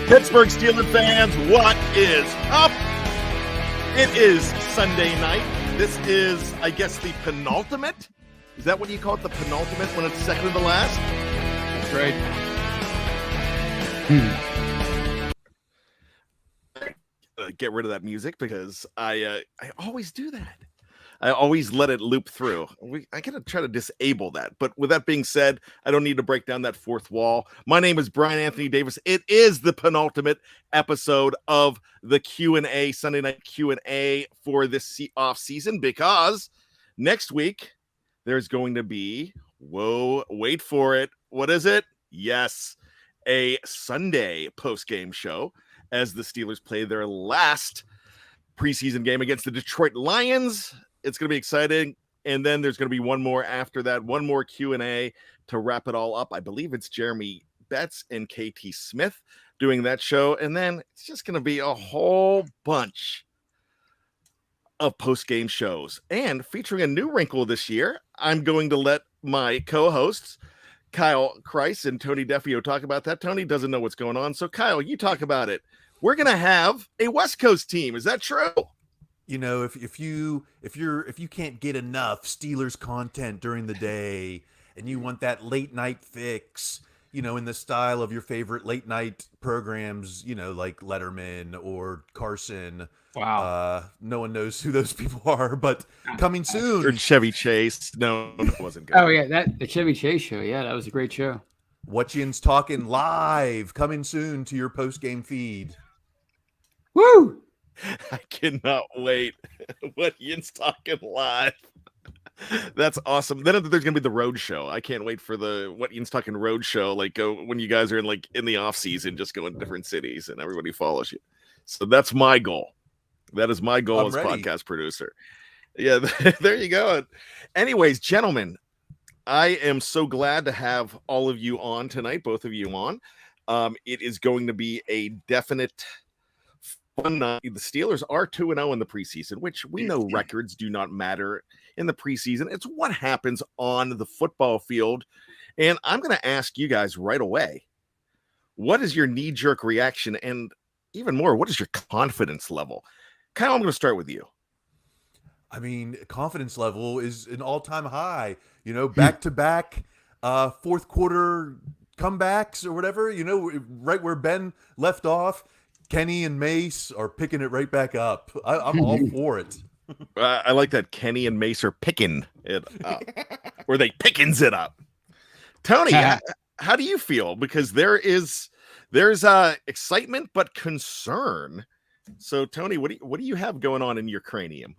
Pittsburgh Steelers fans, what is up? It is Sunday night. This is, I guess, the penultimate. Is that what you call it, the penultimate, when it's second to the last? That's right. Get rid of that music because I always do that. I always let it loop through. I gotta try to disable that. But with that being said, I don't need to break down that fourth wall. My name is Bryan Anthony Davis. It is the penultimate episode of the Q&A, Sunday night Q&A for this off season, because next week there's going to be, whoa, wait for it. What is it? Yes, a Sunday post-game show as the Steelers play their last preseason game against the Detroit Lions. It's going to be exciting. And then there's going to be one more after that, one more Q&A to wrap it all up. I believe it's Jeremy Betts and KT Smith doing that show. And then it's just going to be a whole bunch of post-game shows. And featuring a new wrinkle this year, I'm going to let my co-hosts, Kyle Chrise and Tony Defeo, talk about that. Tony doesn't know what's going on. So Kyle, you talk about it. We're going to have a West Coast team. Is that true? You know, if you can't get enough Steelers content during the day and you want that late night fix, you know, in the style of your favorite late night programs, you know, like Letterman or Carson. Wow. No one knows who those people are, but coming soon. Or Chevy Chase. No, it wasn't good. Oh yeah, the Chevy Chase show. Yeah, that was a great show. Whatchin's Talking live, coming soon to your post game feed. Woo! I cannot wait. What Yin's Talking live. That's awesome. Then there's gonna be the road show. I can't wait for the What Yin's Talking road show. Like when you guys are in the off season, just go in different cities and everybody follows you. So that's my goal. That is my goal as podcast producer. Yeah, there you go. Anyways, gentlemen, I am so glad to have all of you on tonight, both of you on. It is going to be a definite fun night. The Steelers are 2-0 in the preseason, which we know records do not matter in the preseason. It's what happens on the football field. And I'm going to ask you guys right away, what is your knee-jerk reaction? And even more, what is your confidence level? Kyle, I'm going to start with you. I mean, confidence level is an all-time high. You know, back-to-back fourth quarter comebacks or whatever, you know, right where Ben left off. Kenny and Mace are picking it right back up. I'm all for it. I like that Kenny and Mace are picking it up. Or they pickins it up. Tony, how do you feel? Because there's excitement but concern. So Tony, what do you have going on in your cranium?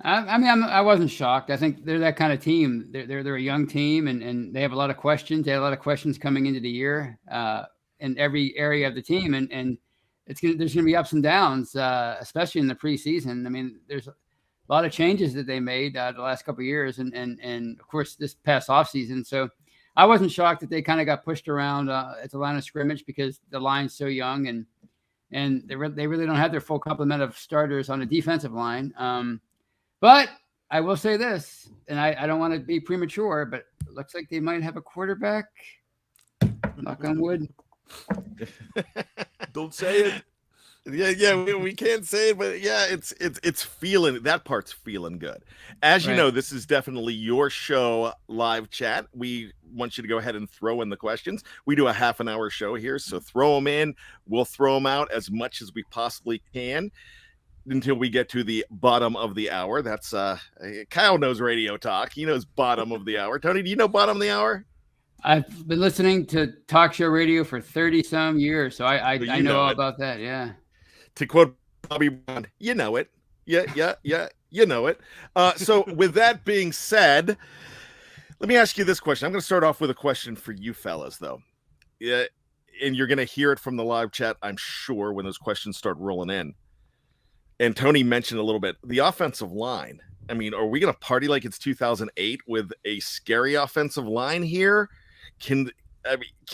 I wasn't shocked. I think they're that kind of team. They're a young team and they have a lot of questions. They have a lot of questions coming into the year in every area of the team. And there's going to be ups and downs, especially in the preseason. I mean, there's a lot of changes that they made the last couple of years, and of course this past offseason. So I wasn't shocked that they kind of got pushed around at the line of scrimmage because the line's so young, and they really don't have their full complement of starters on the defensive line. But I will say this, and I don't want to be premature, but it looks like they might have a quarterback. Knock on wood. Don't say it. Yeah, we can't say it, but yeah, it's feeling, that part's feeling good. As you know, this is definitely your show, live chat. We want you to go ahead and throw in the questions. We do a half an hour show here, so throw them in. We'll throw them out as much as we possibly can until we get to the bottom of the hour. That's Kyle knows radio talk. He knows bottom of the hour. Tony, do you know bottom of the hour? I've been listening to talk show radio for 30 some years, so I know all about that. Yeah. To quote Bobby Brown, you know it. Yeah, you know it. So with that being said, let me ask you this question. I'm going to start off with a question for you fellas, though. Yeah, and you're going to hear it from the live chat, I'm sure, when those questions start rolling in. And Tony mentioned a little bit, the offensive line. I mean, are we going to party like it's 2008 with a scary offensive line here? Can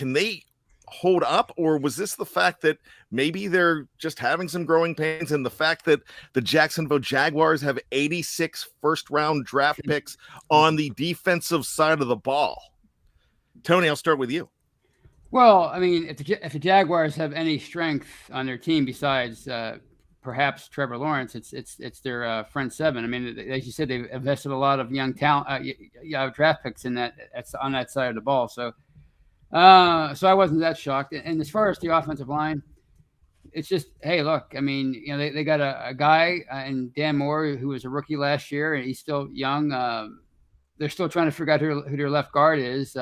they hold up, or was this the fact that maybe they're just having some growing pains, and the fact that the Jacksonville Jaguars have 86 first-round draft picks on the defensive side of the ball? Tony, I'll start with you. Well, I mean, if the Jaguars have any strength on their team besides perhaps Trevor Lawrence, it's their front seven. I mean, as you said, they've invested a lot of young talent, draft picks in that's on that side of the ball. So I wasn't that shocked. And as far as the offensive line, it's just, hey, look, I mean, they got a guy in Dan Moore who was a rookie last year, and he's still young. They're still trying to figure out who their left guard is.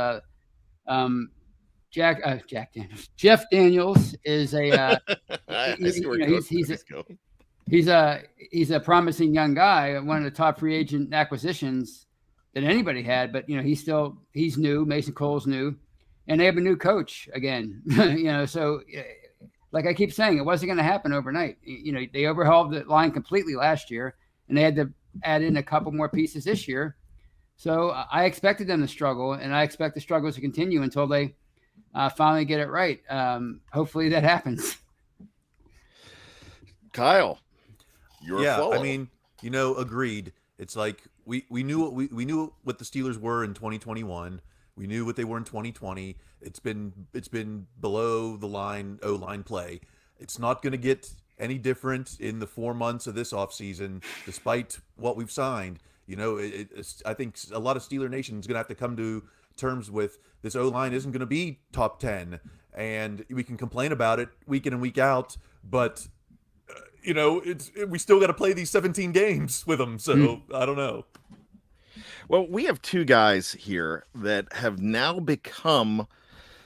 Jeff Daniels is a he's a promising young guy, one of the top free agent acquisitions that anybody had, but he's new. Mason Cole's new, and they have a new coach again. So like I keep saying, it wasn't going to happen overnight. They overhauled the line completely last year, and they had to add in a couple more pieces this year. So I expected them to struggle, and I expect the struggles to continue until they finally get it right. Hopefully that happens. Kyle, you're I mean, agreed. It's like we knew what the Steelers were in 2021. We knew what they were in 2020. It's been below the line O-line play. It's not going to get any different in the 4 months of this offseason, despite what we've signed. I think a lot of Steeler Nation is going to have to come to terms with this O-line isn't going to be top 10, and we can complain about it week in and week out, but we still got to play these 17 games with them. So I don't know. Well, we have two guys here that have now become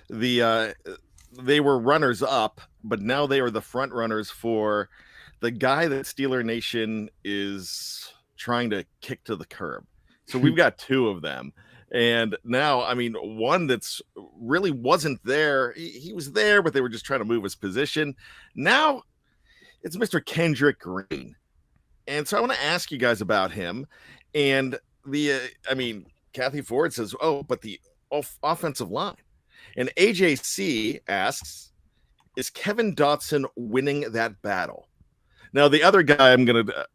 they were runners up, but now they are the front runners for the guy that Steeler Nation is trying to kick to the curb. So we've got two of them. And now, I mean, one that's really wasn't there. He was there, but they were just trying to move his position. Now it's Mr. Kendrick Green. And so I want to ask you guys about him. And Kathy Ford says, but the offensive line. And AJC asks, is Kevin Dotson winning that battle? Now, the other guy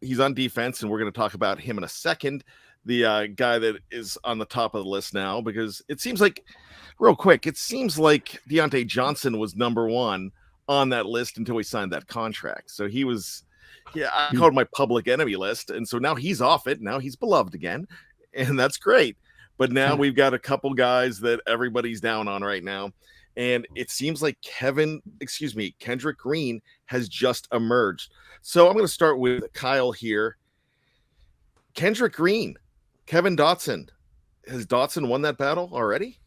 he's on defense, and we're going to talk about him in a second. The guy that is on the top of the list now, because it seems like, real quick, Deontay Johnson was number one on that list until he signed that contract. So he was, I called my public enemy list. And so now he's off it. Now he's beloved again. And that's great. But now we've got a couple guys that everybody's down on right now. And it seems like Kendrick Green has just emerged. So I'm going to start with Kyle here. Kendrick Green, Kevin Dotson. Has Dotson won that battle already?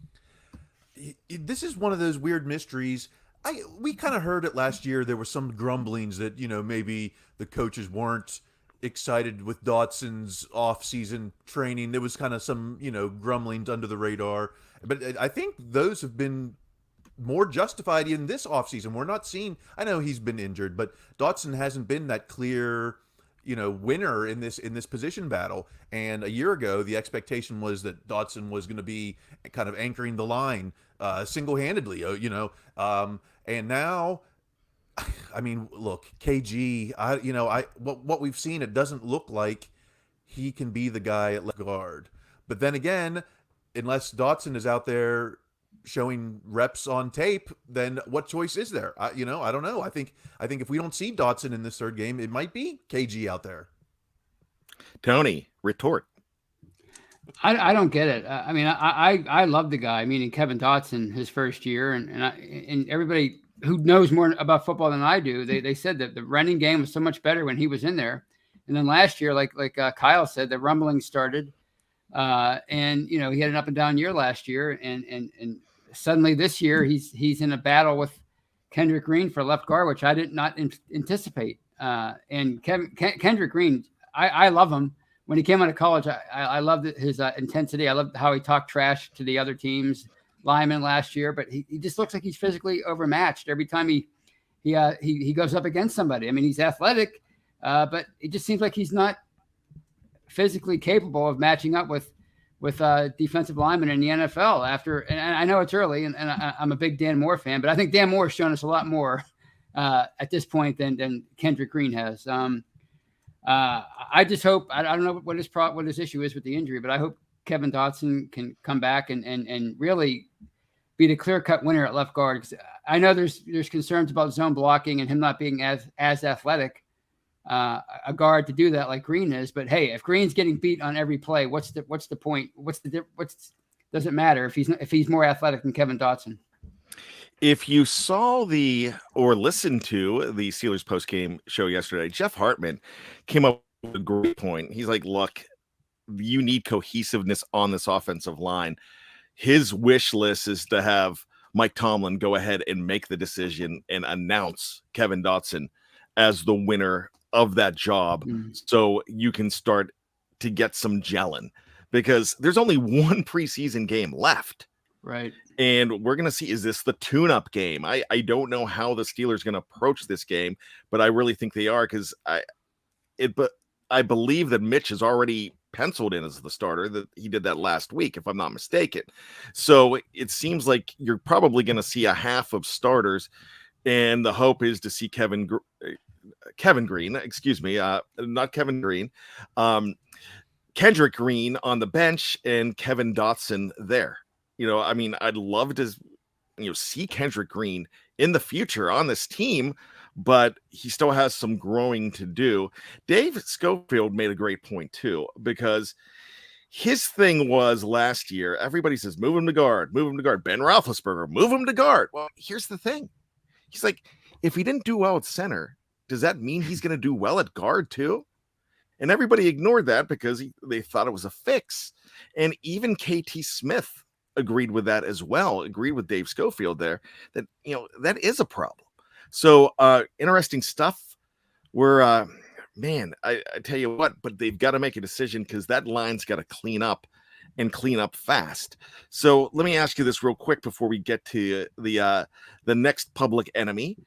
This is one of those weird mysteries. We kind of heard it last year. There were some grumblings that, maybe the coaches weren't excited with Dotson's off-season training. There was kind of some, grumblings under the radar. But I think those have been more justified in this offseason. We're not seeing, I know he's been injured, but Dotson hasn't been that clear, winner in this position battle. And a year ago, the expectation was that Dotson was going to be kind of anchoring the line single-handedly, and now, I mean, look, KG, what we've seen, it doesn't look like he can be the guy at left guard. But then again, unless Dotson is out there showing reps on tape, then what choice is there? I don't know. I think if we don't see Dotson in this third game, it might be KG out there. Tony, retort. I don't get it. I love the guy. Meaning Kevin Dotson, his first year, and everybody who knows more about football than I do, they said that the running game was so much better when he was in there. And then last year, like Kyle said, the rumbling started, and he had an up and down year last year, and suddenly this year he's in a battle with Kendrick Green for left guard, which I did not anticipate. And Kendrick Green, I love him. When he came out of college, I loved his intensity. I loved how he talked trash to the other teams linemen last year, but he just looks like he's physically overmatched every time he goes up against somebody. I mean, he's athletic, but it just seems like he's not physically capable of matching up with defensive linemen in the NFL after, and I know it's early, and I'm a big Dan Moore fan, but I think Dan Moore has shown us a lot more at this point than Kendrick Green has. I just hope, I don't know what his issue is with the injury, but I hope Kevin Dotson can come back and really be the clear-cut winner at left guard. 'Cause I know there's concerns about zone blocking and him not being as athletic, a guard to do that like Green is. But hey, if Green's getting beat on every play, what's the point? Does it matter if he's more athletic than Kevin Dotson? If you saw or listened to the Steelers post-game show yesterday, Jeff Hartman came up with a great point. He's like, look, you need cohesiveness on this offensive line. His wish list is to have Mike Tomlin go ahead and make the decision and announce Kevin Dotson as the winner of that job, so you can start to get some gelling, because there's only one preseason game left. Right. And we're going to see, is this the tune-up game? I don't know how the Steelers are going to approach this game, but I really think they are, because I believe that Mitch is already penciled in as the starter. That he did that last week, if I'm not mistaken. So it seems like you're probably going to see a half of starters, and the hope is to see Kevin Green, excuse me, not Kevin Green, Kendrick Green on the bench and Kevin Dotson there. I mean, I'd love to, see Kendrick Green in the future on this team, but he still has some growing to do. Dave Schofield made a great point too, because his thing was last year, everybody says, move him to guard, move him to guard. Ben Roethlisberger, move him to guard. Well, here's the thing. He's like, if he didn't do well at center, does that mean he's going to do well at guard too? And everybody ignored that because they thought it was a fix. And even KT Smith agreed with that as well, agreed with Dave Schofield there, that, that is a problem. So interesting stuff. We're, man, I tell you what, but they've got to make a decision, because that line's got to clean up fast. So let me ask you this real quick before we get to the next public enemy.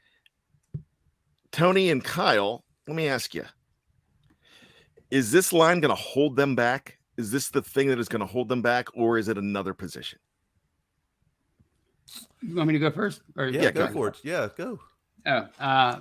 Tony and Kyle, let me ask you, is this line going to hold them back? Is this the thing that is going to hold them back, or is it another position? You want me to go first? Or yeah, go for it. Yeah, go. Oh,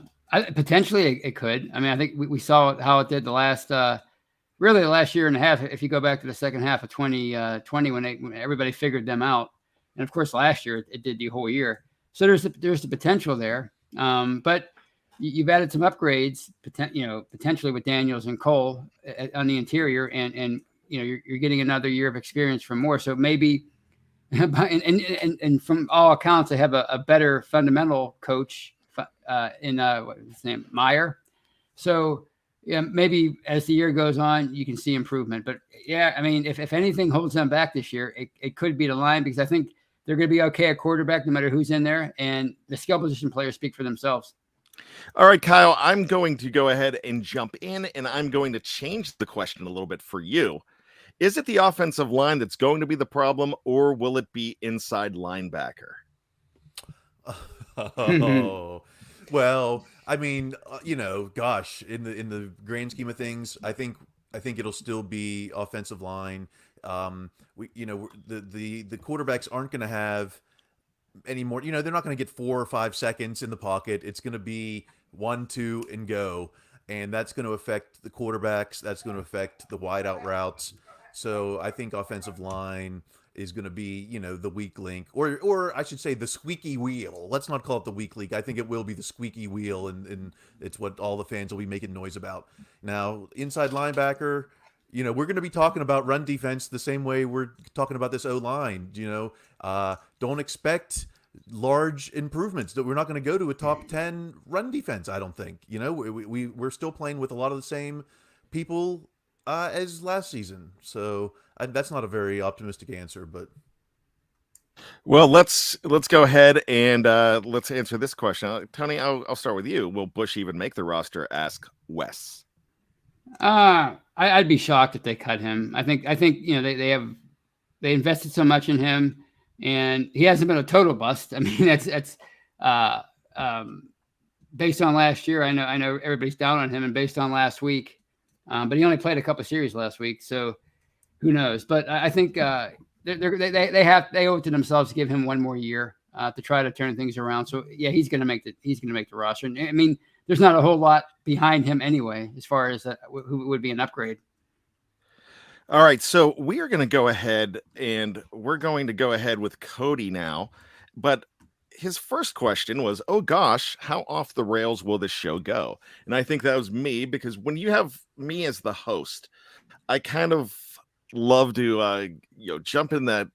potentially it could. I mean, I think we saw how it did the last year and a half. If you go back to the second half of 2020, when everybody figured them out, and of course last year it did the whole year. So there's the potential there. But you've added some upgrades, potentially with Daniels and Cole on the interior, and you're getting another year of experience from Moore. So maybe, and from all accounts, they have a better fundamental coach in what's his name, Meyer. So yeah, maybe as the year goes on, you can see improvement. But yeah, I mean, if anything holds them back this year, it could be the line, because I think they're going to be okay at quarterback no matter who's in there, and the skill position players speak for themselves. All right, Kyle, I'm going to go ahead and jump in, and I'm going to change the question a little bit for you. Is it the offensive line that's going to be the problem, or will it be inside linebacker? Oh, well, I mean, gosh, in the grand scheme of things, I think it'll still be offensive line. The quarterbacks aren't going to have any more. They're not going to get 4 or 5 seconds in the pocket. It's going to be 1, 2, and go, and that's going to affect the quarterbacks. That's going to affect the wide out routes. So I think offensive line is going to be, the weak link, or I should say the squeaky wheel. Let's not call it the weak link. I think it will be the squeaky wheel, and it's what all the fans will be making noise about. Now, inside linebacker, we're going to be talking about run defense the same way we're talking about this O-line. Don't expect large improvements. That we're not going to go to a top 10 run defense, I don't think. We're still playing with a lot of the same people as last season. So that's not a very optimistic answer, but. Well, let's go ahead and let's answer this question. Tony, I'll start with you. Will Bush even make the roster? Ask Wes. I'd be shocked if they cut him. I think they invested so much in him, and he hasn't been a total bust. I mean, that's based on last year. I know everybody's down on him, and based on last week, but he only played a couple of series last week, so who knows? But I think they owe it to themselves to give him one more year to try to turn things around. So yeah, he's going to make the roster. And, I mean, there's not a whole lot behind him anyway, as far as who would be an upgrade. All right, so we are going to go ahead with Cody now. But his first question was, "Oh gosh, how off the rails will this show go?" And I think that was me, because when you have me as the host, I kind of love to jump in that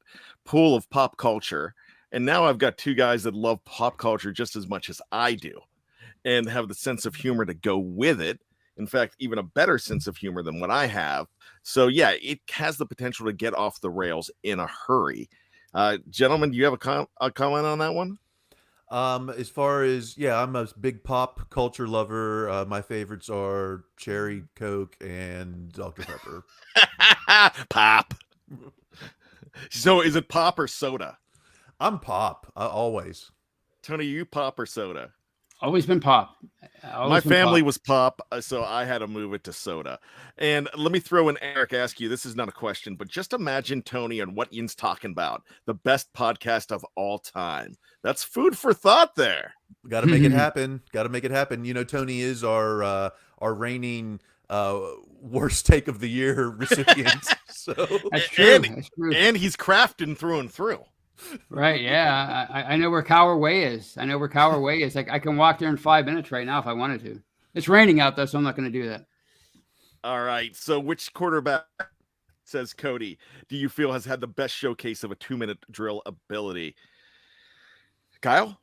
pool of pop culture. And now I've got two guys that love pop culture just as much as I do, and have the sense of humor to go with it. In fact, even a better sense of humor than what I have. So yeah, it has the potential to get off the rails in a hurry. Gentlemen, do you have a comment on that one? As far as, yeah, I'm a big pop culture lover. My favorites are Cherry Coke and Dr. Pepper. Pop. So is it pop or soda? I'm pop, always. Tony, you pop or soda? Always been pop. My family was pop, so I had to move it to soda. And let me throw in, Eric, ask you, this is not a question, but just imagine Tony and what Ian's talking about. The best podcast of all time. That's food for thought there. Got to make it happen. Got to make it happen. You know, Tony is our reigning worst take of the year recipient. So That's true. That's true. And he's crafting through and through. Right. Yeah. I know where Cower Way is. Like, I can walk there in 5 minutes right now if I wanted to. It's raining out though, so I'm not going to do that. All right. So which quarterback, says Cody, do you feel has had the best showcase of a 2-minute drill ability? Kyle?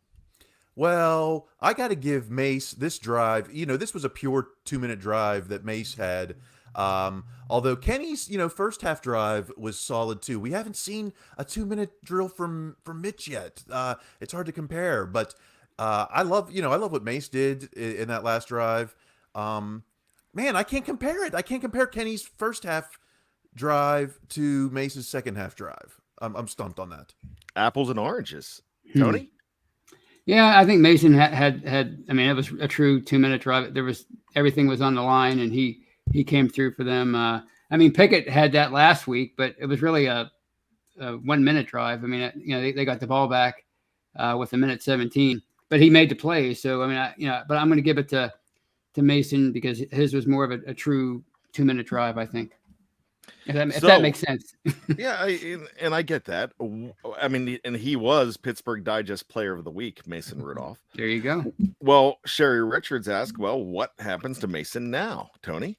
Well, I got to give Mace this drive. You know, this was a pure 2-minute drive that Mace had. Although Kenny's, first half drive was solid too. We haven't seen a 2-minute drill from Mitch yet. It's hard to compare, but I love what Mace did in that last drive. Man, I can't compare it. I can't compare Kenny's first half drive to Mace's second half drive. I'm stumped on that. Apples and oranges. Tony? Yeah, I think Mason had. I mean, it was a true 2-minute drive. Everything was on the line, and he came through for them. I mean, Pickett had that last week, but it was really a 1-minute drive. I mean, they got the ball back with 1:17, but he made the play. So I mean, but I'm going to give it to Mason because his was more of a true 2-minute drive, I think. If that makes sense. Yeah, I get that. I mean, and he was Pittsburgh Digest Player of the Week, Mason Rudolph. There you go. Well, Sherry Richards asked, well, what happens to Mason now, Tony?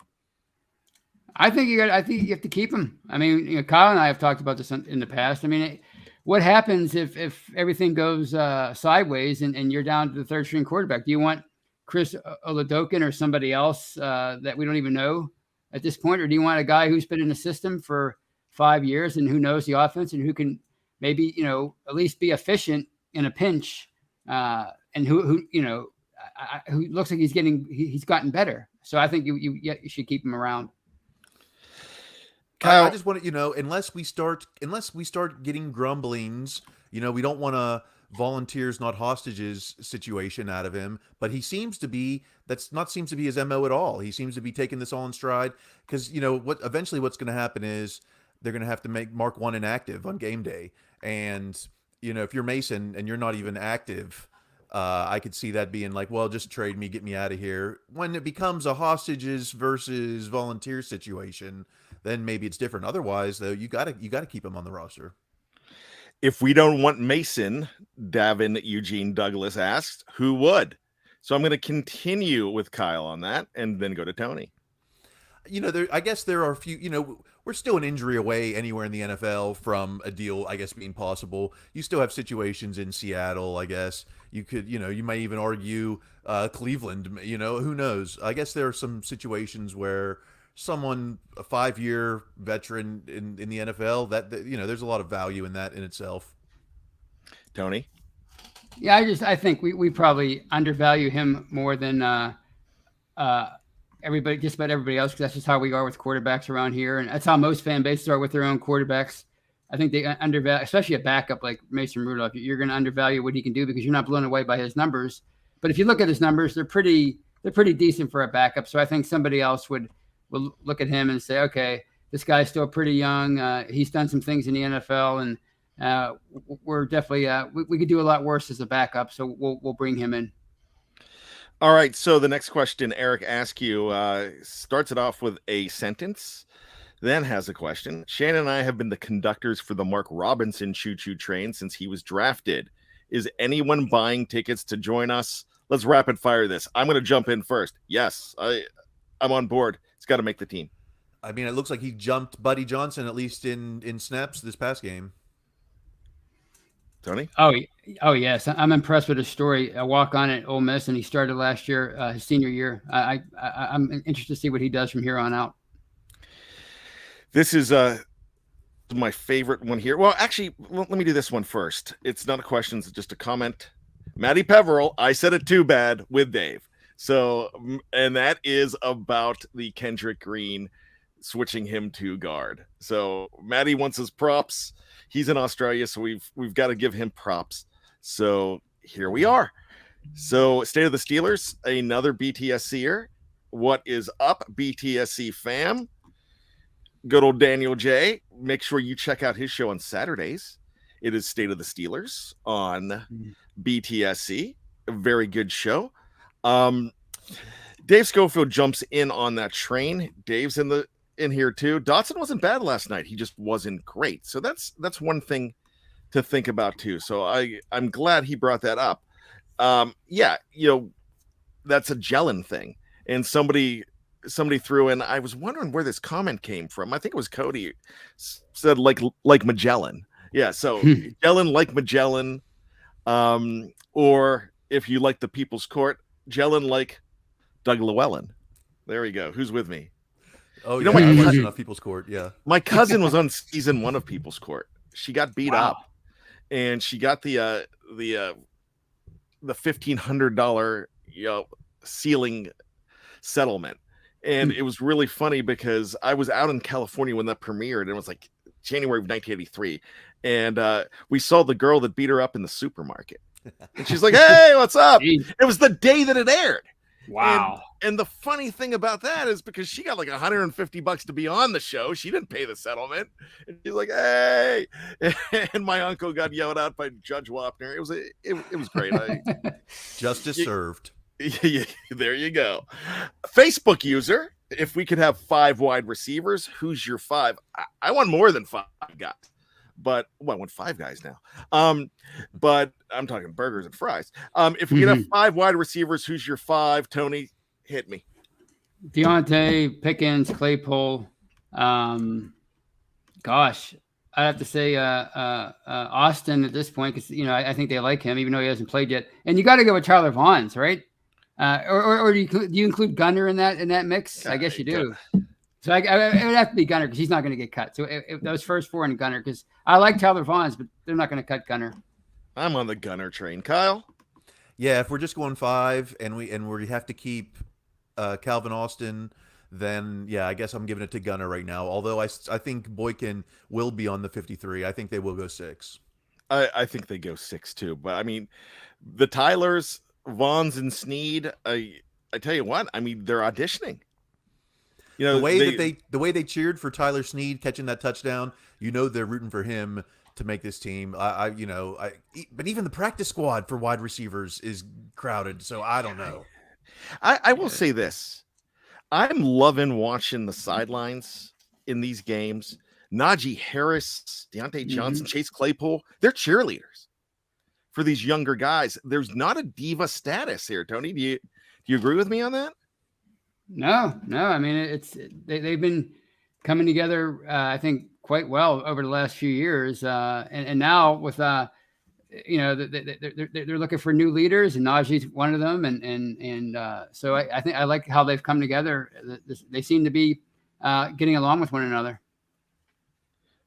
I think you have to keep him. I mean, Kyle and I have talked about this in the past. I mean, what happens if everything goes sideways and you're down to the third string quarterback? Do you want Chris Oladokin or somebody else that we don't even know at this point, or do you want a guy who's been in the system for 5 years and who knows the offense and who can maybe at least be efficient in a pinch, and who looks like he's gotten better? So I think you should keep him around. Kyle, I just want to, unless we start getting grumblings, we don't want a volunteers not hostages situation out of him, but he seems to be his MO at all. He seems to be taking this all in stride because eventually what's going to happen is they're going to have to make Mark 1 inactive on game day. And, if you're Mason and you're not even active, I could see that being like, well, just trade me, get me out of here. When it becomes a hostages versus volunteer situation, then maybe it's different. Otherwise, though, you gotta keep him on the roster. If we don't want Mason, Davin Eugene Douglas asked, who would? So I'm going to continue with Kyle on that and then go to Tony. I guess there are a few, we're still an injury away anywhere in the NFL from a deal, I guess, being possible. You still have situations in Seattle, I guess. You could, you might even argue Cleveland, who knows? I guess there are some situations where someone, a 5-year veteran in the NFL, that there's a lot of value in that in itself. Tony? Yeah, I think we probably undervalue him more than everybody, just about everybody else, because that's just how we are with quarterbacks around here, and that's how most fan bases are with their own quarterbacks. I think they undervalue, especially a backup like Mason Rudolph. You're going to undervalue what he can do because you're not blown away by his numbers. But if you look at his numbers, they're pretty decent for a backup. So I think somebody else will look at him and say, okay, this guy's still pretty young. He's done some things in the NFL, and we're definitely we could do a lot worse as a backup. So we'll bring him in. All right. So the next question Eric asks you starts it off with a sentence, then has a question. Shannon and I have been the conductors for the Mark Robinson choo-choo train since he was drafted. Is anyone buying tickets to join us? Let's rapid fire this. I'm going to jump in first. Yes, I'm on board. It's got to make the team. I mean, it looks like he jumped Buddy Johnson, at least in snaps this past game. Tony? Oh yes, I'm impressed with his story. I walk on at Ole Miss, and he started last year, his senior year. I'm interested to see what he does from here on out. This is my favorite one here. Well, actually, let me do this one first. It's not a question, it's just a comment. Matty Peverell, I said it too bad with Dave. So, and that is about the Kendrick Green switching him to guard. So Matty wants his props. He's in Australia, so we've got to give him props. So here we are. So State of the Steelers, another BTSCer. What is up, BTSC fam? Good old Daniel J. Make sure you check out his show on Saturdays. It is State of the Steelers on BTSC. A very good show. Dave Schofield jumps in on that train. Dave's in here too. Dotson wasn't bad last night. He just wasn't great. So that's one thing to think about too. So I'm glad he brought that up. Yeah, that's a Jelen thing. And somebody threw in, I was wondering where this comment came from. I think it was Cody said like Magellan. Yeah, so Jelen like Magellan. Or if you like the People's Court, Jelen like Doug Llewellyn. There we go. Who's with me? Oh, yeah, I watched enough People's Court, yeah. My cousin was on season 1 of People's Court. She got beat up, and she got the $1,500 ceiling settlement. And it was really funny because I was out in California when that premiered, and it was like January of 1983. And we saw the girl that beat her up in the supermarket. And she's like, hey, what's up? It was the day that it aired. Wow. And the funny thing about that is because she got like $150 to be on the show. She didn't pay the settlement. And she's like, hey. And my uncle got yelled out by Judge Wapner. It was great. Justice served. Yeah, there you go. Facebook user, if we could have 5 wide receivers, who's your 5? I want more than 5 guys. But I want 5 guys now. But I'm talking burgers and fries. If we could have 5 wide receivers, who's your 5? Tony, hit me. Deontay, Pickens, Claypool. Gosh, I'd have to say Austin at this point because I think they like him even though he hasn't played yet. And you got to go with Tyler Vaughns, right? Or do you include Gunner in that mix? I guess you do. So it would have to be Gunner because he's not going to get cut. So if those first 4 in Gunner, because I like Tyler Vaughns, but they're not going to cut Gunner. I'm on the Gunner train. Kyle? Yeah, if we're just going 5 and we have to keep Calvin Austin, then yeah, I guess I'm giving it to Gunner right now. Although I think Boykin will be on the 53. I think they will go 6. I think they go 6 too. But I mean, the Tylers, Vaughns, and Snead. I tell you what. I mean, they're auditioning. The way they cheered for Tyler Snead catching that touchdown, they're rooting for him to make this team. But even the practice squad for wide receivers is crowded, so I don't know. I will say this. I'm loving watching the sidelines in these games. Najee Harris, Deontay Johnson, Chase Claypool, they're cheerleaders for these younger guys. There's not a diva status here, Tony. Do you agree with me on that? No. I mean, they've been coming together, I think, quite well over the last few years, and now with they're looking for new leaders, and Najee's one of them, and so I think I like how they've come together. They seem to be getting along with one another.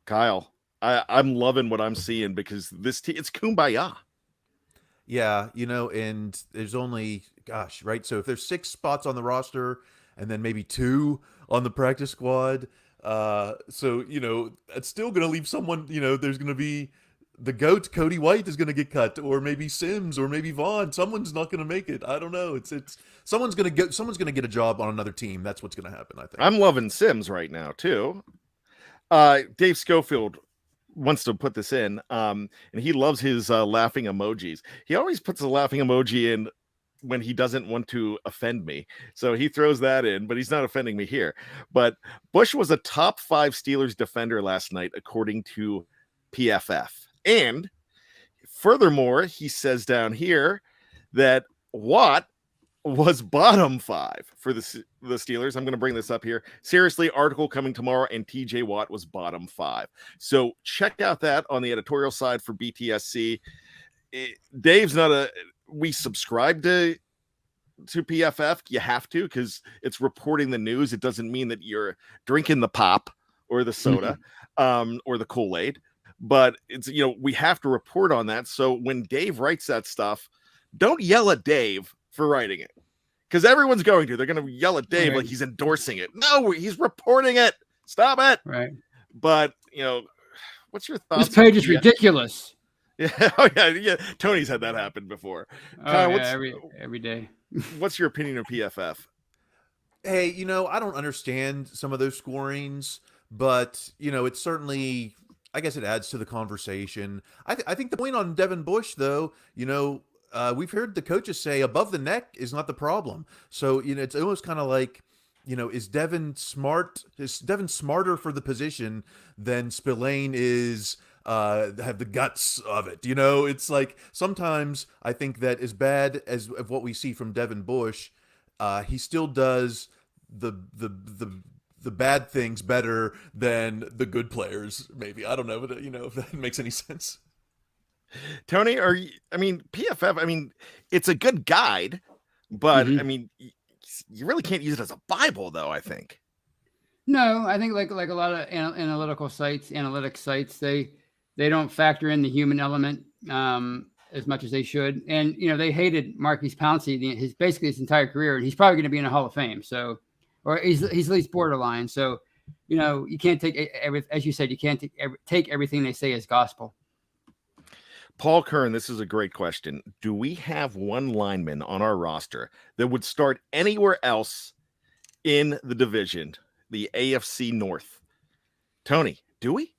Kyle, I'm loving what I'm seeing because it's kumbaya. Yeah, and there's only, right? So if there's 6 spots on the roster and then maybe 2 on the practice squad, so, it's still going to leave someone, there's going to be the GOAT, Cody White is going to get cut, or maybe Sims, or maybe Vaughn. Someone's not going to make it. I don't know. It's someone's going to get a job on another team. That's what's going to happen, I think. I'm loving Sims right now too. Dave Schofield wants to put this in, and he loves his laughing emojis. He always puts a laughing emoji in when he doesn't want to offend me. So he throws that in, but he's not offending me here. But Bush was a top 5 Steelers defender last night, according to PFF. And Furthermore, he says down here that Watt was bottom 5 for the Steelers. I'm going to bring this up here. Seriously, article coming tomorrow, and TJ Watt was bottom 5. So check out that on the editorial side for BTSC. Dave's not we subscribe to PFF. You have to, because it's reporting the news. It doesn't mean that you're drinking the pop or the soda or the Kool-Aid. But it's, we have to report on that. So when Dave writes that stuff, don't yell at Dave for writing it, because everyone's going to. They're going to yell at Dave like he's endorsing it. No, he's reporting it. Stop it. Right. But, what's your thoughts? This page is ridiculous. Yeah. Oh, yeah. Tony's had that happen before. Kyle, every day. What's your opinion of PFF? Hey, I don't understand some of those scorings, but, it's certainly, I guess it adds to the conversation. I think the point on Devin Bush, though, we've heard the coaches say above the neck is not the problem. So, it's almost kind of like, is Devin smart? Is Devin smarter for the position than Spillane is, have the guts of it? It's like sometimes I think that as bad as of what we see from Devin Bush, he still does the bad things better than the good players. Maybe, I don't know, but if that makes any sense. Tony, PFF, it's a good guide, but you really can't use it as a Bible, though, I think. No, I think like a lot of analytic sites, they don't factor in the human element as much as they should. And, they hated Marquise Pouncey basically his entire career, and he's probably going to be in a Hall of Fame. So, or he's at least borderline. So, you can't take as you said, you can't take everything they say as gospel. Paul Kern, this is a great question. Do we have one lineman on our roster that would start anywhere else in the division, the AFC North? Tony, do we?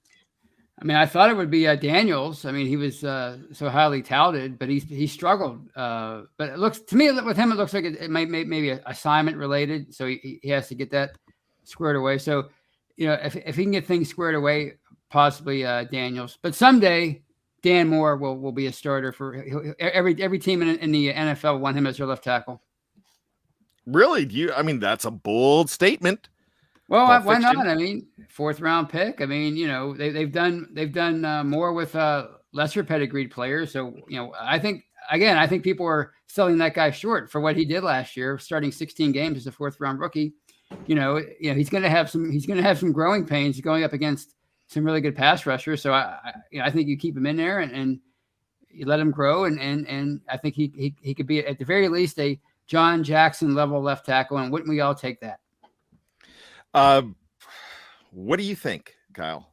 I thought it would be Daniels. He was so highly touted, but he struggled. But it looks to me with him, it looks like it might maybe assignment related. So he has to get that squared away. So, if he can get things squared away, possibly Daniels. But someday Dan Moore will be a starter for every team in the NFL. Want him as their left tackle. Really? That's a bold statement. Well, why not? 4th round pick. They've done more with lesser pedigreed players. So, I think people are selling that guy short for what he did last year, starting 16 games as a 4th round rookie. He's going to have some growing pains going up against some really good pass rushers. So I think you keep him in there and you let him grow. And I think he could be at the very least a John Jackson level left tackle. And wouldn't we all take that? What do you think, Kyle?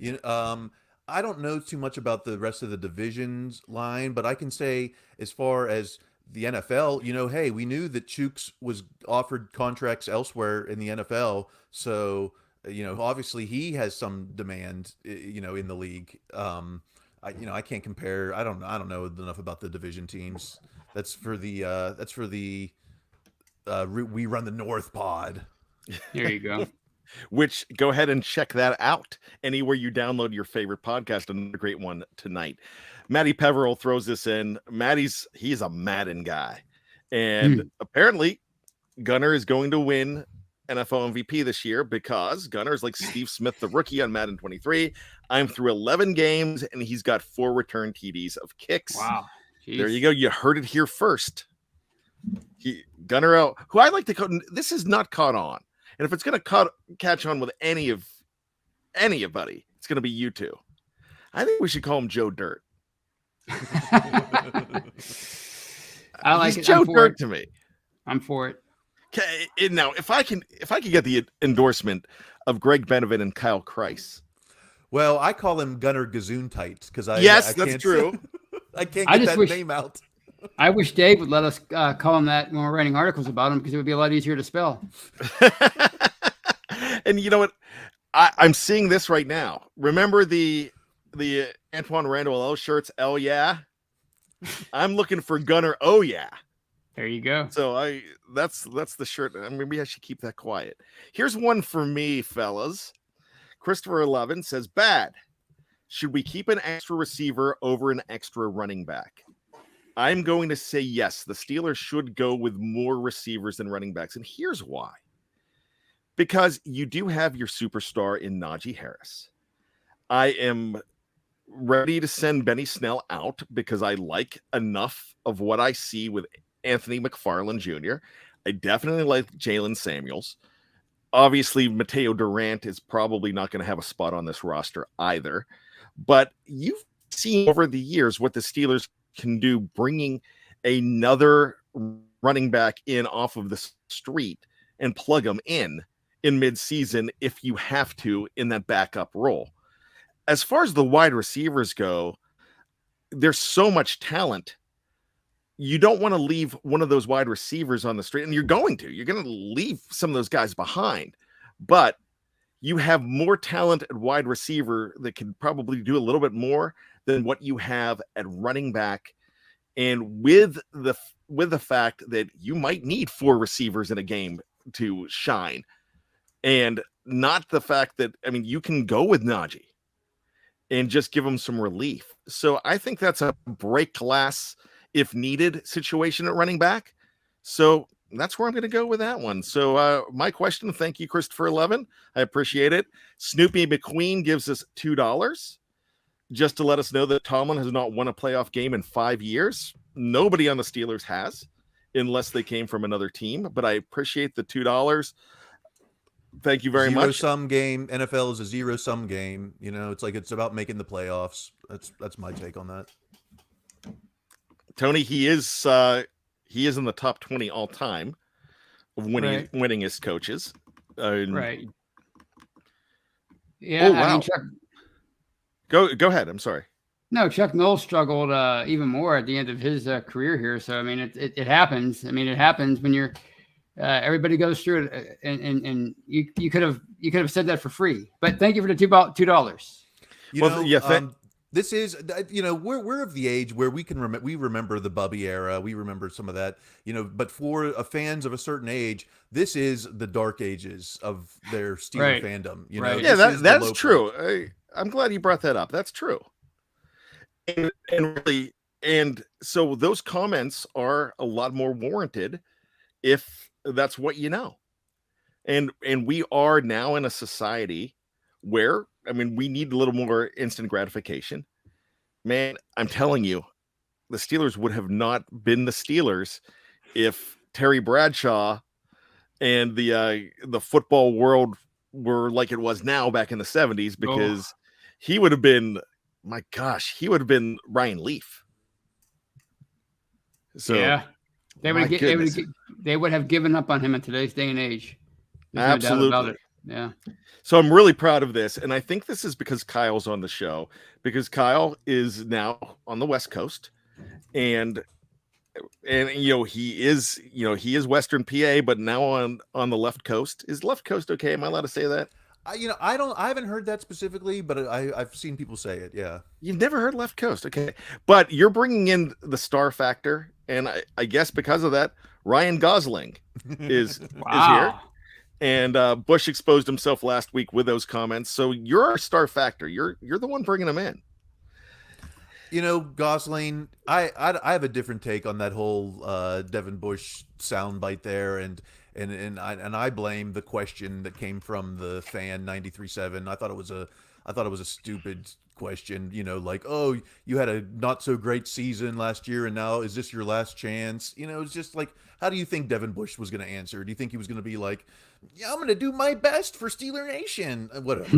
I don't know too much about the rest of the divisions line, but I can say as far as the NFL, hey, we knew that Chooks was offered contracts elsewhere in the NFL. So, obviously he has some demand, in the league. I can't compare. I don't know enough about the division teams. That's for the We Run the North pod. There you go. Which, go ahead and check that out anywhere you download your favorite podcast. Another great one tonight. Matty Peverell throws this in. He's a Madden guy. And apparently Gunner is going to win NFL MVP this year because Gunner's like Steve Smith, the rookie on Madden 23. I'm through 11 games and he's got 4 return TDs of kicks. Wow. Jeez. There you go. You heard it here first. Gunner, who I like to call, this is not caught on. And if it's going to catch on with anybody, it's going to be you two. I think we should call him Joe Dirt. I like He's Joe Dirt to me. I'm for it. Okay, now if I can get the endorsement of Greg Benevin and Kyle Chrise. Well, I call him Gunner Gazoon Tight because that's true. I can't get that name out. I wish Dave would let us call him that when we're writing articles about him because it would be a lot easier to spell. And you know what? I'm seeing this right now. Remember the Antoine Randall L shirts? Oh yeah. I'm looking for Gunner. Oh yeah. There you go. So that's the shirt. Maybe I should keep that quiet. Here's one for me, fellas. Christopher 11 says, bad. should we keep an extra receiver over an extra running back? I'm going to say yes. The Steelers should go with more receivers than running backs. And here's why. Because you do have your superstar in Najee Harris. I am ready to send Benny Snell out because I like enough of what I see with Anthony McFarland Jr. I definitely like Jalen Samuels. Obviously, Mateo Durant is probably not going to have a spot on this roster either. But you've seen over the years what the Steelers can do bringing another running back in off of the street and plug them in mid-season if you have to in that backup role. As far as the wide receivers go, there's so much talent. You don't want to leave one of those wide receivers on the street, and you're going to leave some of those guys behind, but you have more talent at wide receiver that can probably do a little bit more than what you have at running back. And with the fact that you might need 4 receivers in a game to shine, and not the fact that, I mean, you can go with Najee and just give them some relief. So I think that's a break glass if needed situation at running back. So that's where I'm going to go with that one. So my question, thank you, Christopher 11. I appreciate it. Snoopy McQueen gives us $2 just to let us know that Tomlin has not won a playoff game in 5 years. Nobody on the Steelers has, unless they came from another team, but I appreciate the $2. Thank you very much. Zero-sum game. NFL is a zero-sum game. You know, it's like it's about making the playoffs. That's my take on that. Tony, he is in the top 20 all time of winning his coaches. Right. Yeah. Oh, wow. I mean, Chuck, go ahead. I'm sorry. No, Chuck Noll struggled even more at the end of his career here. So I mean, it happens. I mean, it happens when you're everybody goes through it, and you could have said that for free. But thank you for the $2. This is, you know, we're of the age where we can remember the Bubby era. We remember some of that, you know, but for fans of a certain age, this is the dark ages of their Steeler fandom. You know, yeah, that's true. I'm glad you brought that up. That's true. And so those comments are a lot more warranted if that's what you know. And we are now in a society where, I mean, we need a little more instant gratification. Man, I'm telling you, the Steelers would have not been the Steelers if Terry Bradshaw and the football world were like it was now back in the 70s, because he would have been, my gosh, he would have been Ryan Leaf. So yeah, they would have given up on him in today's day and age. There's absolutely. no doubt about it. Yeah. So I'm really proud of this. And I think this is because Kyle's on the show, because Kyle is now on the West Coast, and you know, he is Western PA, but now on the left coast. Is left coast okay? Am I allowed to say that? I haven't heard that specifically, but I've seen people say it. Yeah. You've never heard left coast. Okay. But you're bringing in the star factor. And I guess because of that, Ryan Gosling is here. And Bush exposed himself last week with those comments. So you're our star factor. You're the one bringing him in. You know, Gosling, I have a different take on that whole Devin Bush soundbite there, and I blame the question that came from the fan 93.7. I thought it was a stupid question. You know, like, oh, you had a not so great season last year, and now is this your last chance? You know, it's just like, how do you think Devin Bush was going to answer? Do you think he was going to be like, yeah, I'm going to do my best for Steeler Nation, whatever?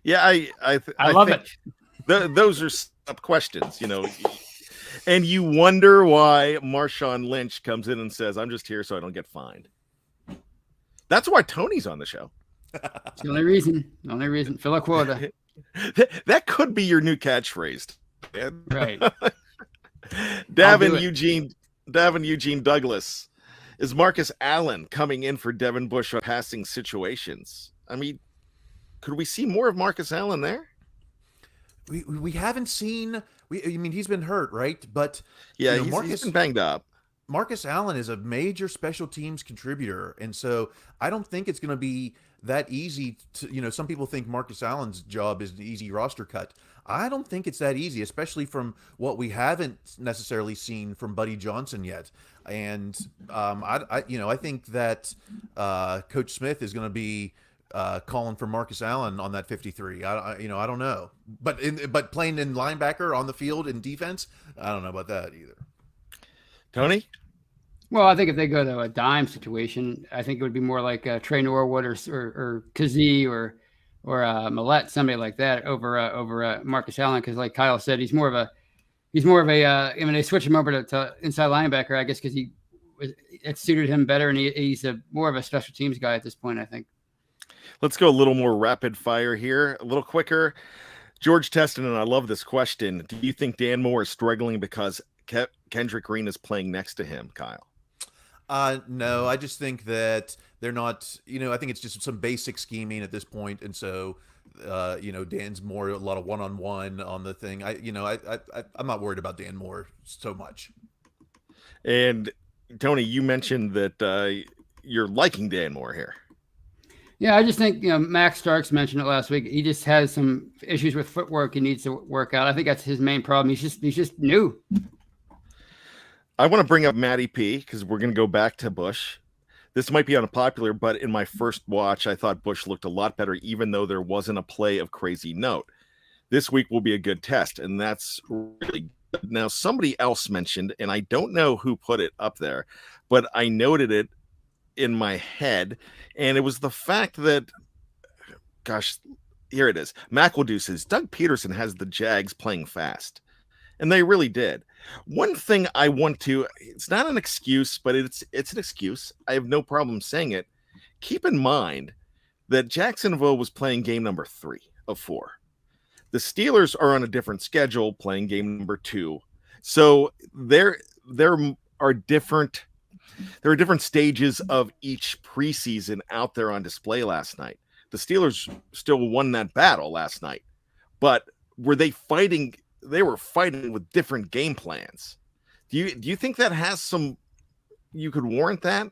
Yeah, I love it. Those are questions, you know, and you wonder why Marshawn Lynch comes in and says, I'm just here so I don't get fined. That's why Tony's on the show. It's the only reason. Fill a quota. That could be your new catchphrase. Right. Davin Eugene Douglas. Is Marcus Allen coming in for Devin Bush on passing situations? I mean, could we see more of Marcus Allen there? We haven't seen. I mean, he's been hurt, right? But yeah, you know, he's been banged up. Marcus Allen is a major special teams contributor, and so I don't think it's going to be that easy to, some people think Marcus Allen's job is an easy roster cut. I don't think it's that easy, especially from what we haven't necessarily seen from Buddy Johnson yet. And I think that Coach Smith is going to be calling for Marcus Allen on that 53. I don't know, but playing in linebacker on the field in defense, I don't know about that either. Tony? Well, I think if they go to a dime situation, I think it would be more like Trey Norwood or Kazee or Millette, somebody like that over Marcus Allen, because like Kyle said, he's more of a they switch him over to inside linebacker, I guess, because it suited him better, and he's more of a special teams guy at this point, I think. Let's go a little more rapid fire here, a little quicker. George Teston, and I love this question. Do you think Dan Moore is struggling because Kendrick Green is playing next to him, Kyle? No, I just think that they're not, I think it's just some basic scheming at this point. And so, Dan's more a lot of one-on-one on the thing. I'm not worried about Dan Moore so much. And Tony, you mentioned that you're liking Dan Moore here. Yeah, I just think, Max Starks mentioned it last week. He just has some issues with footwork he needs to work out. I think that's his main problem. He's just new. I want to bring up Matty P because we're going to go back to Bush. This might be unpopular, but in my first watch, I thought Bush looked a lot better, even though there wasn't a play of crazy note. This week will be a good test, and that's really good. Now, somebody else mentioned, and I don't know who put it up there, but I noted it in my head, and it was the fact that, gosh, here it is. McEldew says, Doug Peterson has the Jags playing fast. And they really did. One thing I want to, it's not an excuse, but it's an excuse. I have no problem saying it. Keep in mind that Jacksonville was playing game number 3 of 4. The Steelers are on a different schedule, playing game number 2. So there are different stages of each preseason out there on display last night. The Steelers still won that battle last night, but were they fighting? They were fighting with different game plans. Do you think that has some? You could warrant that,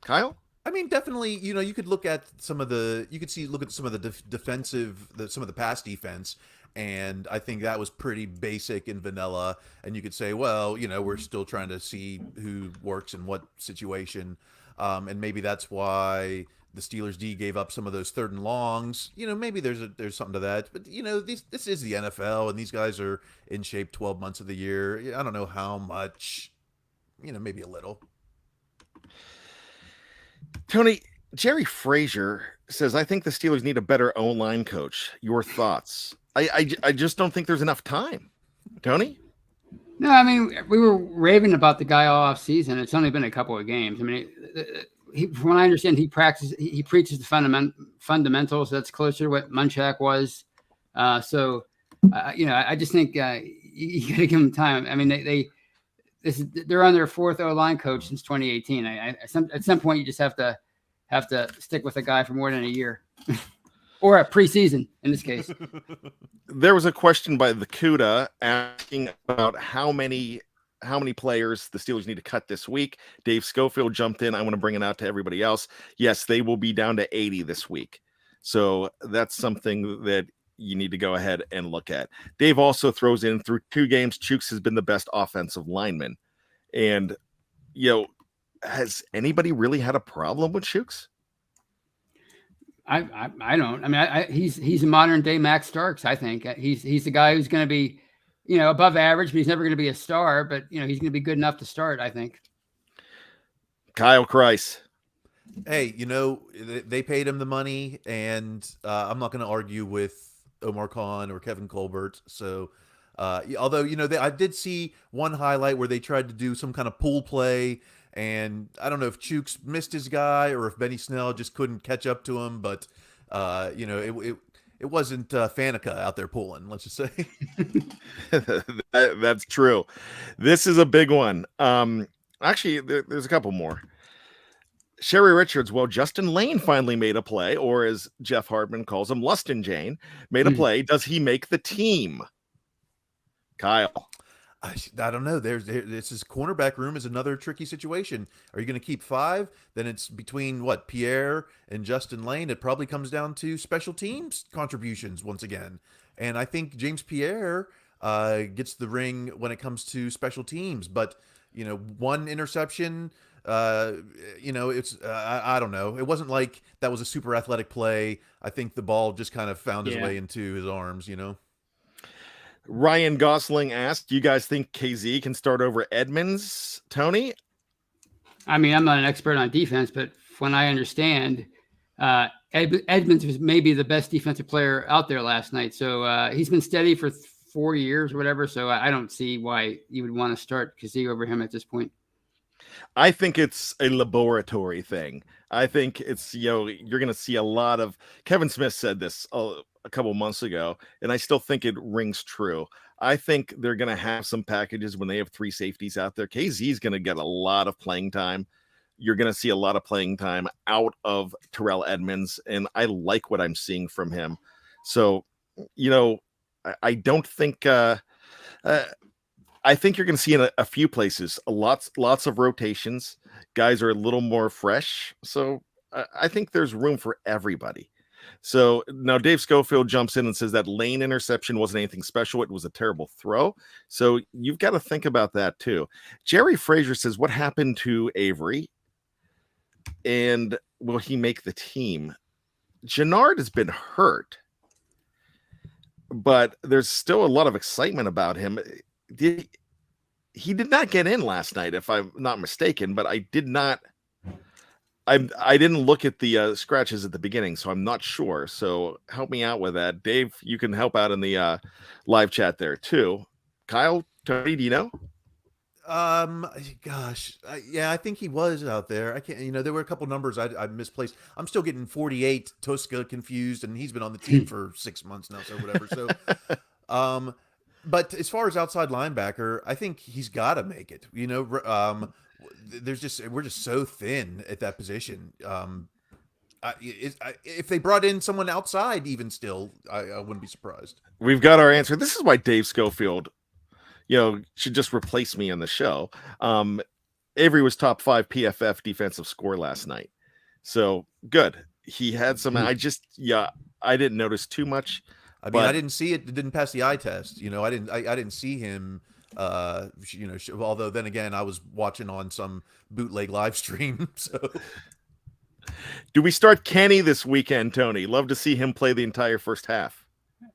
Kyle? I mean, definitely. You could look at some of the. You could look at some of the some of the pass defense, and I think that was pretty basic and vanilla. And you could say, well, we're still trying to see who works in what situation, and maybe that's why the Steelers D gave up some of those 3rd and longs. Maybe there's something to that. But this is the NFL, and these guys are in shape 12 months of the year. I don't know how much. Maybe a little. Tony, Jerry Frazier says, I think the Steelers need a better O-line coach. Your thoughts? I just don't think there's enough time. Tony? No, I mean, we were raving about the guy all off season. It's only been a couple of games. I mean, from what I understand, he preaches the fundamentals. That's closer to what Munchak was. I just think you got to give him time. I mean, they're on their 4th O-line coach since 2018. At some point, you just have to stick with a guy for more than a year, or a preseason in this case. There was a question by the CUDA asking about how many players the Steelers need to cut this week. Dave Schofield jumped in. I want to bring it out to everybody else. Yes, they will be down to 80 this week. So that's something that you need to go ahead and look at. Dave also throws in, through 2 games, Chukes has been the best offensive lineman. And, has anybody really had a problem with Chukes? I don't. I mean, he's a modern day Max Starks. I think he's the guy who's going to be, above average, but he's never going to be a star. But he's going to be good enough to start, I think. Kyle Chrise. Hey, they paid him the money, and I'm not going to argue with Omar Khan or Kevin Colbert. So, although I did see one highlight where they tried to do some kind of pool play. And I don't know if Chukes missed his guy or if Benny Snell just couldn't catch up to him, but it wasn't Faneca out there pulling, let's just say. That's true. This is a big one. Actually, there's a couple more. Sherry Richards, well, Justin Lane finally made a play, or as Jeff Hartman calls him, Lustin Jane, made a play. Does he make the team? Kyle. I don't know. This is cornerback room is another tricky situation. Are you going to keep 5? Then it's between Pierre and Justin Lane. It probably comes down to special teams contributions once again. And I think James Pierre gets the ring when it comes to special teams. But one interception. It's I don't know. It wasn't like that was a super athletic play. I think the ball just kind of found its way into his arms. Ryan Gosling asked, "Do you guys think KZ can start over Edmonds?" Tony? I mean, I'm not an expert on defense, but when I understand, Edmonds was maybe the best defensive player out there last night. So he's been steady for 4 years or whatever. So I don't see why you would want to start KZ over him at this point. I think it's a laboratory thing. I think it's, you're going to see a lot of, Kevin Smith said this a couple months ago, and I still think it rings true. I think they're going to have some packages when they have 3 safeties out there. KZ is going to get a lot of playing time. You're going to see a lot of playing time out of Terrell Edmonds, and I like what I'm seeing from him. So, I don't think I think you're going to see in a few places lots of rotations. Guys are a little more fresh, so I think there's room for everybody. So now Dave Schofield jumps in and says that Lane interception wasn't anything special. It was a terrible throw. So you've got to think about that too. Jerry Frazier says, what happened to Avery? And will he make the team? Jannard has been hurt, but there's still a lot of excitement about him. He did not get in last night, if I'm not mistaken, but I didn't look at the scratches at the beginning, so I'm not sure. So help me out with that. Dave, you can help out in the live chat there too. Kyle, Tony, do you know? I think he was out there. I can't, there were a couple numbers I misplaced. I'm still getting 48 Tosca confused, and he's been on the team for 6 months now, so whatever. So, but as far as outside linebacker, I think he's got to make it. We're just so thin at that position. If they brought in someone outside, even still, I wouldn't be surprised. We've got our answer. This is why Dave Schofield, should just replace me on the show. Avery was top 5 PFF defensive score last night. So good. He had some, I didn't notice too much. I mean, I didn't see it. It didn't pass the eye test. I didn't see him, although then again, I was watching on some bootleg live stream. So do we start Kenny this weekend, Tony? Love to see him play the entire first half.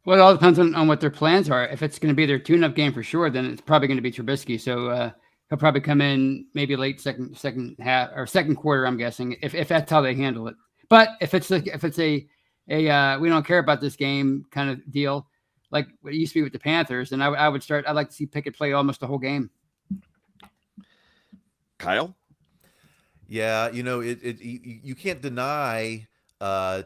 Well, it all depends on what their plans are. If it's going to be their tune-up game for sure, then it's probably going to be Trubisky. So he'll probably come in maybe late second half or second quarter, I'm guessing, if that's how they handle it. But if it's a we don't care about this game kind of deal, like what it used to be with the Panthers, and I'd like to see Pickett play almost the whole game. Kyle? Yeah, you can't deny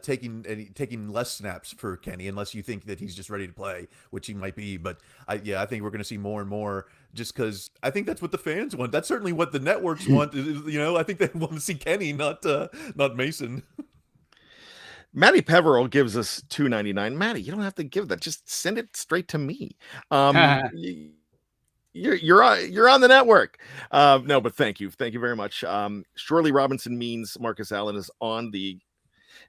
taking less snaps for Kenny unless you think that he's just ready to play, which he might be. But I think we're going to see more and more, just because I think that's what the fans want. That's certainly what the networks want. I think they want to see Kenny, not Mason. Matty Peverell gives us $2.99. Matty, you don't have to give that. Just send it straight to me. You're on the network. No, but thank you very much. Shirley Robinson means Marcus Allen is on the.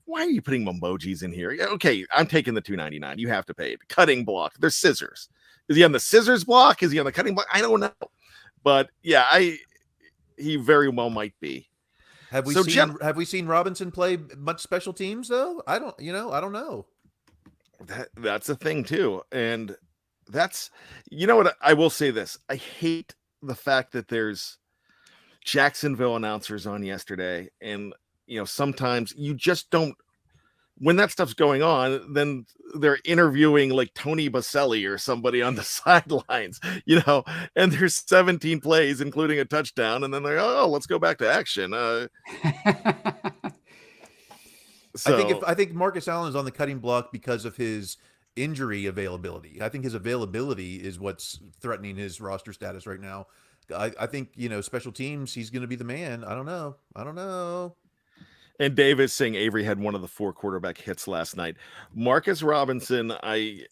Why are you putting emojis in here? Okay, I'm taking the $2.99. You have to pay it. Cutting block. There's scissors. Is he on the scissors block? Is he on the cutting block? I don't know. But yeah, he very well might be. Have we seen Robinson play much special teams though? I don't know. That's a thing too. And that's, what I will say this. I hate the fact that there's Jacksonville announcers on yesterday, and sometimes you just don't, when that stuff's going on, then they're interviewing like Tony Baselli or somebody on the sidelines, and there's 17 plays, including a touchdown. And then they're, let's go back to action. So, I think Marcus Allen is on the cutting block because of his injury availability. I think his availability is what's threatening his roster status right now. I think, special teams, he's going to be the man. I don't know. And Dave is saying Avery had one of the 4 quarterback hits last night. Marcus Robinson, I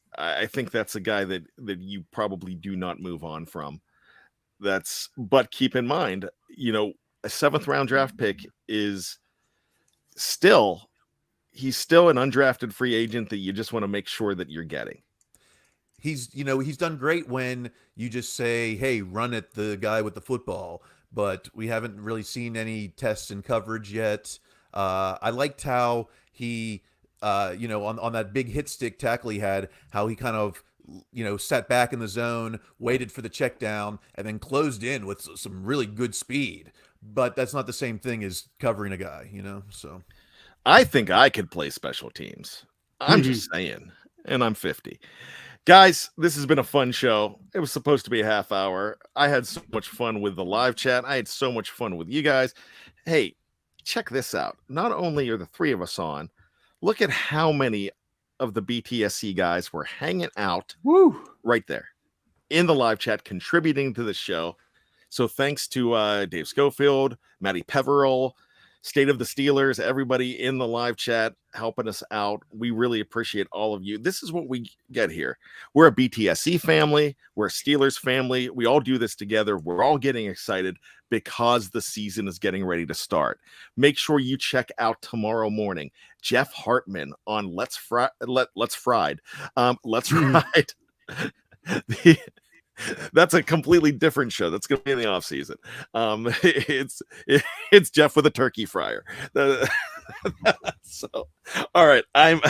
think that's a guy that you probably do not move on from. But keep in mind, a 7th round draft pick is he's still an undrafted free agent that you just want to make sure that you're getting. He's done great when you just say, hey, run at the guy with the football, but we haven't really seen any tests and coverage yet. I liked how he, on that big hit stick tackle he had, how he kind of, sat back in the zone, waited for the check down, and then closed in with some really good speed. But that's not the same thing as covering a guy, so. I think I could play special teams. I'm just saying, and I'm 50. Guys, this has been a fun show. It was supposed to be a half hour. I had so much fun with the live chat. I had so much fun with you guys. Hey, check this out. Not only are the 3 of us on, look at how many of the BTSC guys were hanging out right there in the live chat, contributing to the show. So thanks to Dave Schofield, Matty Peveril, State of the Steelers, everybody in the live chat helping us out. We really appreciate all of you. This is what we get here. We're a BTSC family. We're a Steelers family. We all do this together. We're all getting excited because the season is getting ready to start. Make sure you check out tomorrow morning Jeff Hartman on Let's Fried. That's a completely different show. That's going to be in the off season. It's Jeff with a turkey fryer. So, all right, I'm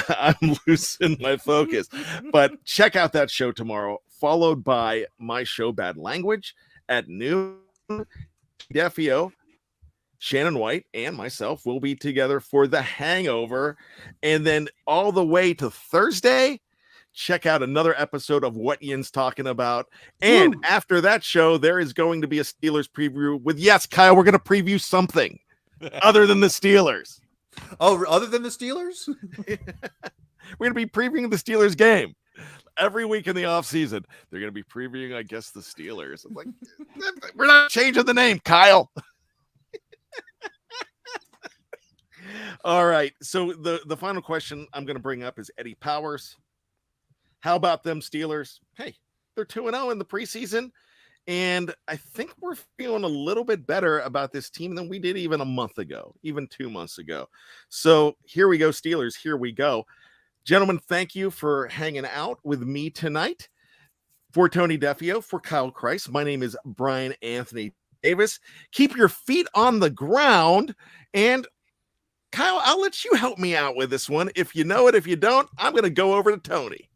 losing my focus, but check out that show tomorrow, followed by my show Bad Language at noon. Defeo, Shannon White, and myself will be together for The Hangover, and then all the way to Thursday. Check out another episode of What Yin's Talking About. And after that show, there is going to be a Steelers preview with, yes, Kyle, we're going to preview something other than the Steelers. Oh, other than the Steelers? We're going to be previewing the Steelers game. Every week in the offseason, they're going to be previewing, I guess, the Steelers. I'm like, we're not changing the name, Kyle. All right. So the final question I'm going to bring up is Eddie Powers. How about them Steelers? Hey, they're 2-0 in the preseason, and I think we're feeling a little bit better about this team than we did even a month ago, even 2 months ago. So here we go, Steelers. Here we go. Gentlemen, thank you for hanging out with me tonight. For Tony Defeo, for Kyle Chrise, my name is Bryan Anthony Davis. Keep your feet on the ground, and Kyle, I'll let you help me out with this one. If you know it, if you don't, I'm going to go over to Tony.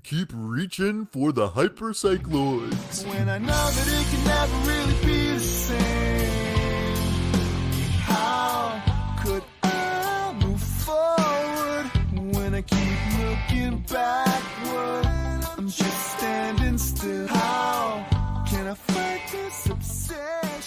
Keep reaching for the hypercycloids. When I know that it can never really be the same, how could I move forward when I keep looking backward? I'm just standing still. How can I fight this obsession?